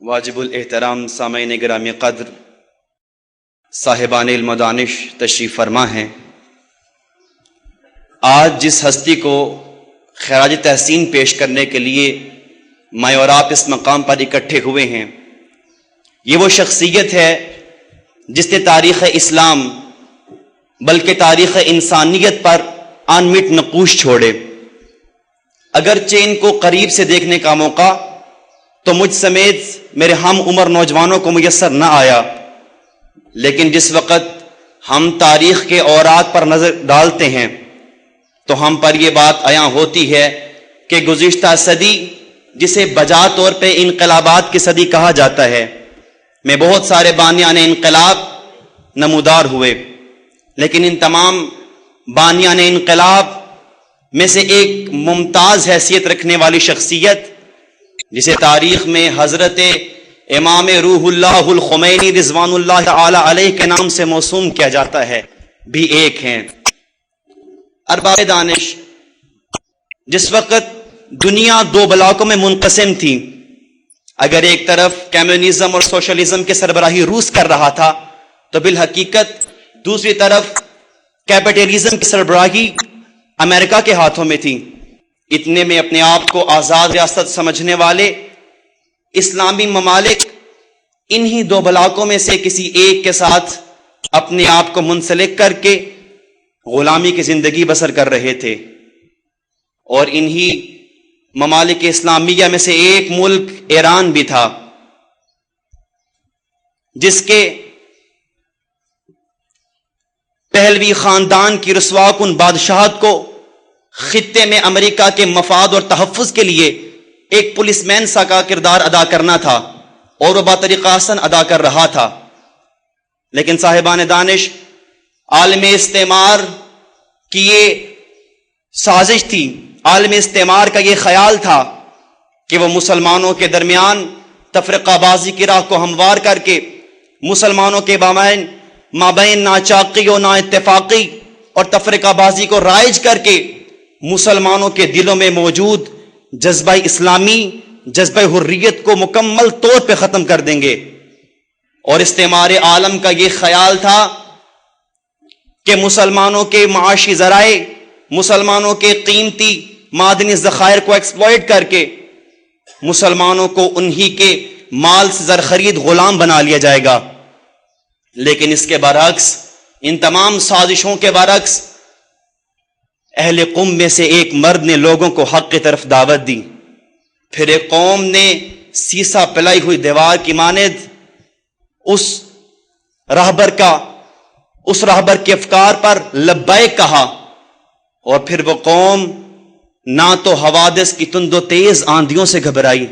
واجب الاحترام سامعین گرامی قدر، صاحبان علم و دانش تشریف فرما ہیں۔ آج جس ہستی کو خراج تحسین پیش کرنے کے لیے میں اور آپ اس مقام پر اکٹھے ہوئے ہیں، یہ وہ شخصیت ہے جس نے تاریخ اسلام بلکہ تاریخ انسانیت پر انمٹ نقوش چھوڑے۔ اگرچہ ان کو قریب سے دیکھنے کا موقع تو مجھ سمیت میرے ہم عمر نوجوانوں کو میسر نہ آیا، لیکن جس وقت ہم تاریخ کے اوراق پر نظر ڈالتے ہیں تو ہم پر یہ بات عیاں ہوتی ہے کہ گزشتہ صدی، جسے بجا طور پہ انقلابات کی صدی کہا جاتا ہے، میں بہت سارے بانیان انقلاب نمودار ہوئے، لیکن ان تمام بانیان انقلاب میں سے ایک ممتاز حیثیت رکھنے والی شخصیت، جسے تاریخ میں حضرت امام روح اللہ الخمینی رضوان اللہ تعالی علیہ کے نام سے موسوم کیا جاتا ہے، بھی ایک ہیں۔ ارباب دانش، جس وقت دنیا دو بلاکوں میں منقسم تھی، اگر ایک طرف کمیونزم اور سوشلزم کے سربراہی روس کر رہا تھا تو بالحقیقت دوسری طرف کیپٹلزم کی سربراہی امریکہ کے ہاتھوں میں تھی۔ اتنے میں اپنے آپ کو آزاد ریاست سمجھنے والے اسلامی ممالک انہی دو بلاکوں میں سے کسی ایک کے ساتھ اپنے آپ کو منسلک کر کے غلامی کی زندگی بسر کر رہے تھے، اور انہی ممالک اسلامیہ میں سے ایک ملک ایران بھی تھا، جس کے پہلوی خاندان کی رسوا کن بادشاہت کو خطے میں امریکہ کے مفاد اور تحفظ کے لیے ایک پولیس مین سا کا کردار ادا کرنا تھا، اور وہ باطریقہ حسن ادا کر رہا تھا۔ لیکن صاحبان دانش، عالم استعمار کی یہ سازش تھی، عالم استعمار کا یہ خیال تھا کہ وہ مسلمانوں کے درمیان تفرقہ بازی کی راہ کو ہموار کر کے مسلمانوں کے مابین ناچاقی و نا اتفاقی اور تفرقہ بازی کو رائج کر کے مسلمانوں کے دلوں میں موجود جذبہ اسلامی، جذبہ حریت کو مکمل طور پہ ختم کر دیں گے۔ اور استعمار عالم کا یہ خیال تھا کہ مسلمانوں کے معاشی ذرائع، مسلمانوں کے قیمتی معدنی ذخائر کو ایکسپلائٹ کر کے مسلمانوں کو انہی کے مال سے زر خرید غلام بنا لیا جائے گا۔ لیکن اس کے برعکس، ان تمام سازشوں کے برعکس، اہل قوم میں سے ایک مرد نے لوگوں کو حق کی طرف دعوت دی، پھر ایک قوم نے سیسا پلائی ہوئی دیوار کی مانند اس راہبر کے افکار پر لبیک کہا، اور پھر وہ قوم نہ تو حوادث کی تند و تیز آندھیوں سے گھبرائی،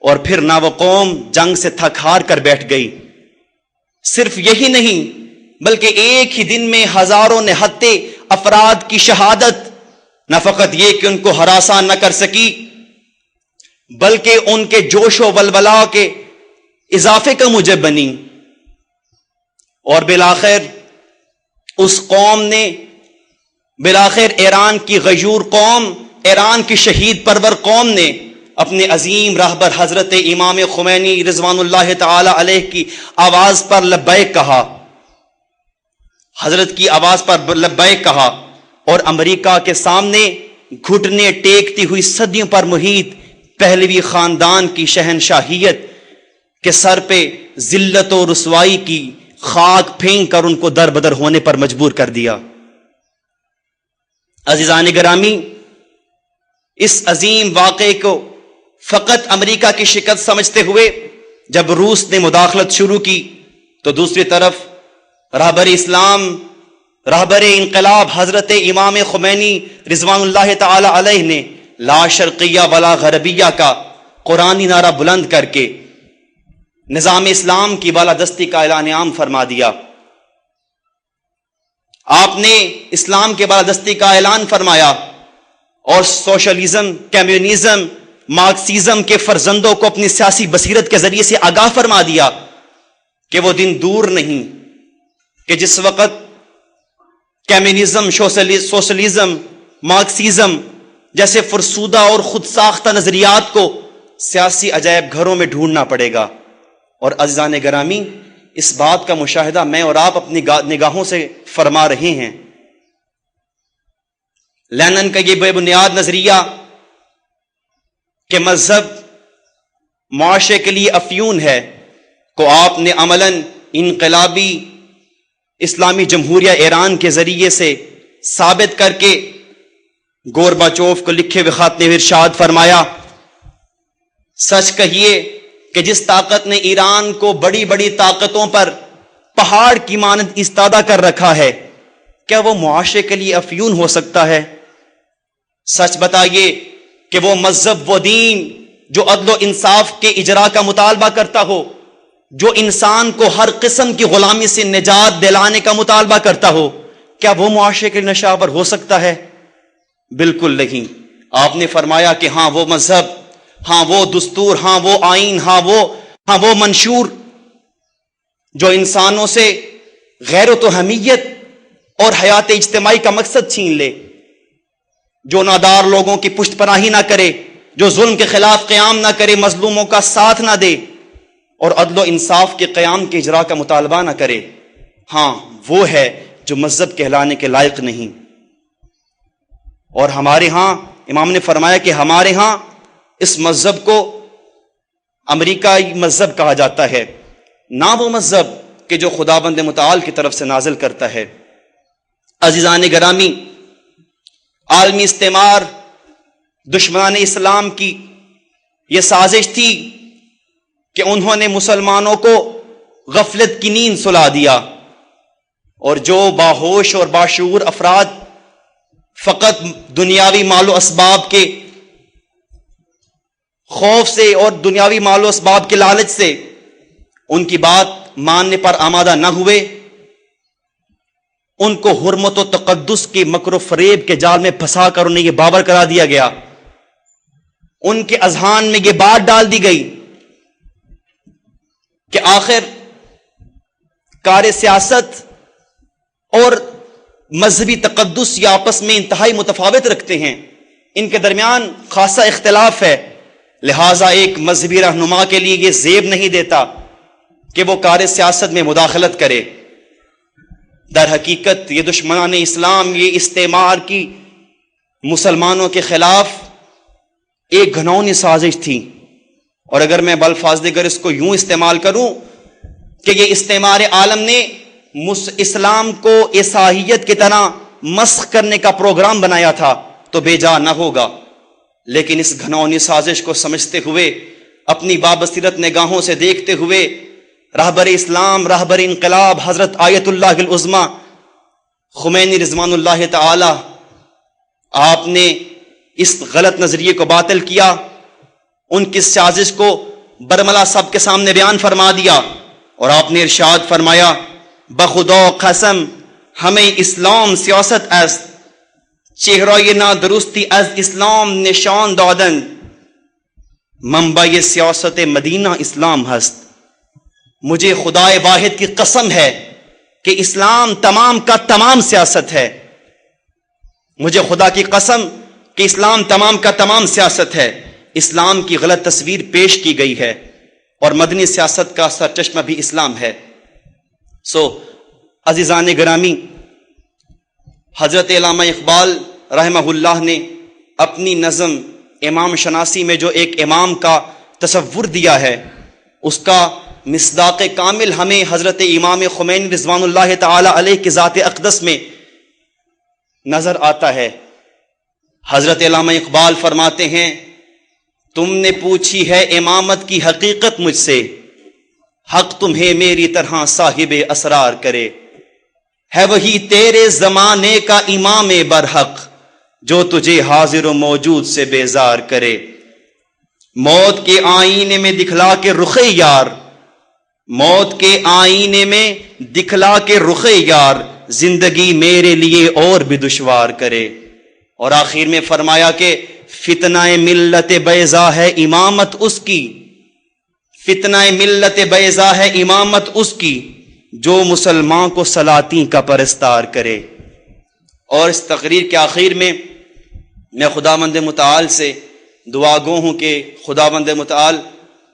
اور پھر نہ وہ قوم جنگ سے تھک ہار کر بیٹھ گئی۔ صرف یہی نہیں، بلکہ ایک ہی دن میں ہزاروں نہتے افراد کی شہادت نہ فقط یہ کہ ان کو ہراساں نہ کر سکی، بلکہ ان کے جوش و ولولہ کے اضافے کا موجب بنی، اور بالآخر اس قوم نے، بالآخر ایران کی غیور قوم، ایران کی شہید پرور قوم نے اپنے عظیم راہبر حضرت امام خمینی رضوان اللہ تعالی علیہ کی آواز پر لبیک کہا، حضرت کی آواز پر لبیک کہا، اور امریکہ کے سامنے گھٹنے ٹیکتی ہوئی صدیوں پر محیط پہلوی خاندان کی شہنشاہیت کے سر پہ ذلت و رسوائی کی خاک پھینک کر ان کو در بدر ہونے پر مجبور کر دیا۔ عزیزان گرامی، اس عظیم واقعے کو فقط امریکہ کی شکست سمجھتے ہوئے جب روس نے مداخلت شروع کی، تو دوسری طرف راہبر اسلام، راہبر انقلاب حضرت امام خمینی رضوان اللہ تعالی علیہ نے لا شرقیہ ولا غربیہ کا قرآنی نعرہ بلند کر کے نظام اسلام کی بالادستی کا اعلان عام فرما دیا۔ آپ نے اسلام کے بالادستی کا اعلان فرمایا، اور سوشلزم، کمیونزم، مارکسزم کے فرزندوں کو اپنی سیاسی بصیرت کے ذریعے سے آگاہ فرما دیا کہ وہ دن دور نہیں کہ جس وقت کمیونزم، سوشلزم، مارکسزم جیسے فرسودہ اور خود ساختہ نظریات کو سیاسی عجائب گھروں میں ڈھونڈنا پڑے گا، اور عزیزان گرامی، اس بات کا مشاہدہ میں اور آپ اپنی نگاہوں سے فرما رہے ہیں۔ لینن کا یہ بے بنیاد نظریہ کہ مذہب معاشرے کے لیے افیون ہے کو آپ نے عملاً انقلابی اسلامی جمہوریہ ایران کے ذریعے سے ثابت کر کے گورباچوف کو لکھے ہوئے خط میں ارشاد فرمایا، سچ کہیے کہ جس طاقت نے ایران کو بڑی بڑی طاقتوں پر پہاڑ کی مانند ایستادہ کر رکھا ہے، کیا وہ معاشرے کے لیے افیون ہو سکتا ہے؟ سچ بتائیے کہ وہ مذہب، وہ دین جو عدل و انصاف کے اجرا کا مطالبہ کرتا ہو، جو انسان کو ہر قسم کی غلامی سے نجات دلانے کا مطالبہ کرتا ہو، کیا وہ معاشرے کے نشاور ہو سکتا ہے؟ بالکل نہیں۔ آپ نے فرمایا کہ ہاں وہ مذہب، ہاں وہ دستور، ہاں وہ آئین، ہاں وہ منشور جو انسانوں سے غیرت و حمیت اور حیات اجتماعی کا مقصد چھین لے، جو نادار لوگوں کی پشت پناہی نہ کرے، جو ظلم کے خلاف قیام نہ کرے، مظلوموں کا ساتھ نہ دے اور عدل و انصاف کے قیام کے اجرا کا مطالبہ نہ کرے، ہاں وہ ہے جو مذہب کہلانے کے لائق نہیں۔ اور ہمارے ہاں امام نے فرمایا کہ ہمارے ہاں اس مذہب کو امریکائی مذہب کہا جاتا ہے، نہ وہ مذہب کہ جو خداوند متعال کی طرف سے نازل کرتا ہے۔ عزیزان گرامی، عالمی استعمار، دشمنان اسلام کی یہ سازش تھی کہ انہوں نے مسلمانوں کو غفلت کی نیند سلا دیا، اور جو باہوش اور باشعور افراد فقط دنیاوی مال و اسباب کے خوف سے اور دنیاوی مال و اسباب کے لالچ سے ان کی بات ماننے پر آمادہ نہ ہوئے، ان کو حرمت و تقدس کے مکر و فریب کے جال میں پھنسا کر انہیں یہ باور کرا دیا گیا، ان کے اذہان میں یہ بات ڈال دی گئی کہ آخر کار سیاست اور مذہبی تقدس یہ آپس میں انتہائی متفاوت رکھتے ہیں، ان کے درمیان خاصا اختلاف ہے، لہٰذا ایک مذہبی رہنما کے لیے یہ زیب نہیں دیتا کہ وہ کار سیاست میں مداخلت کرے۔ در حقیقت یہ دشمنان اسلام، یہ استعمار کی مسلمانوں کے خلاف ایک گھنونی سازش تھی، اور اگر میں بالفاظ دیگر اس کو یوں استعمال کروں کہ یہ استعمار عالم نے اسلام کو عیسائیت کی طرح مسخ کرنے کا پروگرام بنایا تھا تو بے جا نہ ہوگا، لیکن اس گھنونی سازش کو سمجھتے ہوئے، اپنی بابصیرت نگاہوں سے دیکھتے ہوئے، رہبر اسلام، رہبر انقلاب حضرت آیت اللہ العظمی خمینی رضوان اللہ تعالی، آپ نے اس غلط نظریے کو باطل کیا، ان کی سازش کو برملا سب کے سامنے بیان فرما دیا، اور آپ نے ارشاد فرمایا، بخدا قسم ہمیں اسلام سیاست از چہرہ نا درستی از اسلام نشان دادن، منبع سیاست مدینہ اسلام ہست۔ مجھے خدائے واحد کی قسم ہے کہ اسلام تمام کا تمام سیاست ہے، مجھے خدا کی قسم کہ اسلام تمام کا تمام سیاست ہے۔ اسلام کی غلط تصویر پیش کی گئی ہے، اور مدنی سیاست کا سرچشمہ بھی اسلام ہے۔ عزیزان گرامی، حضرت علامہ اقبال رحمہ اللہ نے اپنی نظم امام شناسی میں جو ایک امام کا تصور دیا ہے، اس کا مصداق کامل ہمیں حضرت امام خمینی رضوان اللہ تعالی علیہ کی ذات اقدس میں نظر آتا ہے۔ حضرت علامہ اقبال فرماتے ہیں، تم نے پوچھی ہے امامت کی حقیقت مجھ سے، حق تمہیں میری طرح صاحب اسرار کرے، ہے وہی تیرے زمانے کا امام برحق جو تجھے حاضر و موجود سے بیزار کرے، موت کے آئینے میں دکھلا کے رخ یار، موت کے آئینے میں دکھلا کے رخ یار، زندگی میرے لیے اور بھی دشوار کرے۔ اور آخر میں فرمایا کہ فتنہ ملت بیضا ہے امامت اس کی، فتنہ ملت بیضا ہے امامت اس کی، جو مسلمان کو سلاطین کا پرستار کرے۔ اور اس تقریر کے آخر میں خداوند متعال سے دعا گو ہوں کہ خداوند متعال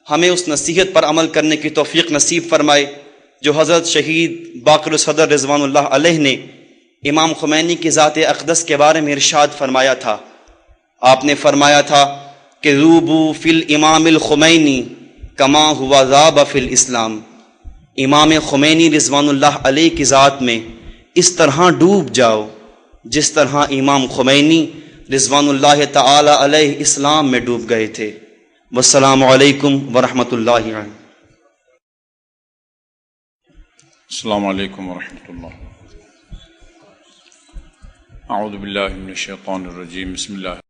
ہمیں اس نصیحت پر عمل کرنے کی توفیق نصیب فرمائے جو حضرت شہید باقر الصدر رضوان اللہ علیہ نے امام خمینی کی ذات اقدس کے بارے میں ارشاد فرمایا تھا۔ آپ نے فرمایا تھا کہ روبو فی الامام الخمینی کما ہوا ذاب فی الاسلام، امام خمینی رضوان اللہ علیہ کی ذات میں اس طرح ڈوب جاؤ جس طرح امام خمینی رضوان اللہ تعالی علیہ اسلام میں ڈوب گئے تھے۔ والسلام علیکم ورحمۃ اللہ وبرکاتہ۔ السلام علیکم ورحمۃ اللہ۔ اعوذ باللہ من الشیطان الرجیم، بسم اللہ